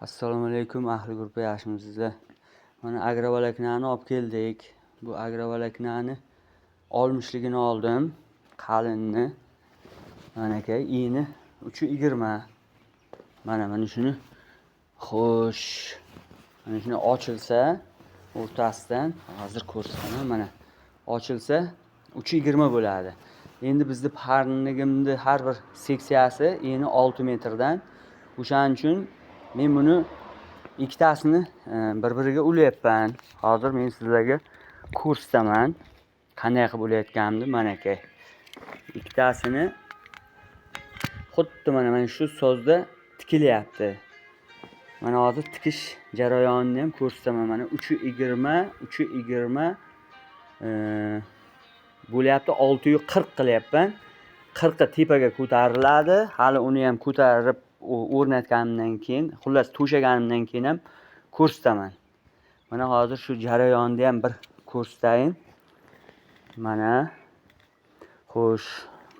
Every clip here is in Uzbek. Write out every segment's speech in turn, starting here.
Assalomu alaykum ahli guruhi, yaxshimisizlar? Mana agrovoloknani olib keldik. Bu agrovoloknani olmishligini oldim. Qalinni. Mana aka, ini 320. Mana shuni. Xo'sh. Mana shuni ochilsa o'rtasidan hozir ko'rsataman. Mana ochilsa 320 bo'ladi. Endi bizning parnigimni har bir seksiyasi eni 6 metrdan. O'shaning uchun men buni ikkitasini bir-biriga ulayapman. Hozir men sizlarga ko'rsataman qanday qilib ulayotganimni. Mana aka. Ikkitasini xuddi mana shu sozda tikilyapti. Mana hozir tikish jarayonini ham ko'rsataman. Mana 320 bo'lyapti, 640 qilyapman. 40 tepaga ko'tariladi. Hali uni ham ko'tarib o'rnatganimdan keyin, xullas to'shaganimdan keyin ham ko'rsataman. Mana hozir shu jarayonni ham bir ko'rsatayin. Mana xo'sh,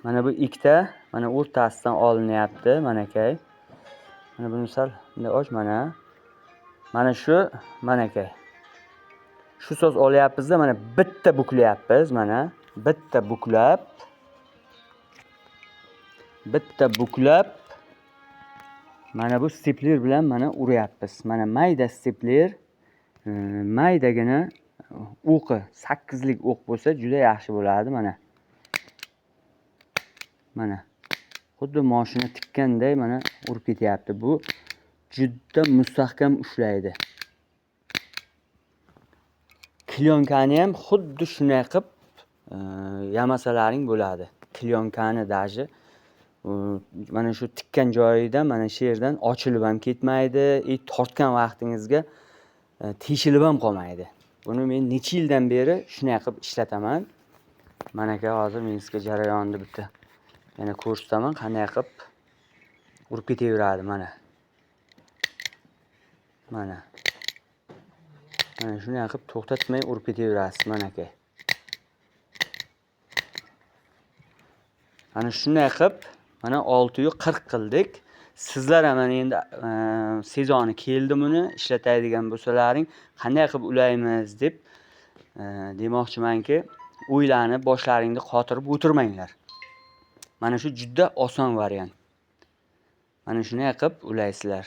mana bu ikkita mana o'rtasidan olinyapti, mana aka. Mana buni sal bunday och, mana shu, mana aka. Shu so'z olyapmiz-da, mana bitta buklayapmiz, mana bitta buklab mana bu stepler bilan mana uryapmiz. Mana mayda stepler, maydagina o'qi, 8 lik o'q bo'lsa juda yaxshi bo'ladi. Mana xuddi mashina tikkanday mana urib ketyapti. Bu juda mustahkam ushlaydi. Klyonkani ham xuddi shunday qilib yamasalaring bo'ladi. Klyonkani daji mana shu tikkan joyidan, mana shu yerdan ochilib ham ketmaydi, tortgan vaqtingizga teshilib ham qolmaydi. Buni men necha yildan beri shunday qilib ishlataman. Mana aka, hozir men sizga jarayonni bitta yana ko'rsataman, qanday qilib urib ketaveradi. Mana shunday qilib to'xtatmay urib ketaverasiz. Mana aka. Mana shunday qilib mana 640 qildik. Sizlar ham endi sezoni keldi buni ishlatadigan bo'lsalaring, qanday qilib ulaymiz deb demoqchimanki, o'ylanib boshlaringni qotirib o'tirmanglar. Mana shu juda oson variant. Mana shunday qilib ulaysizlar.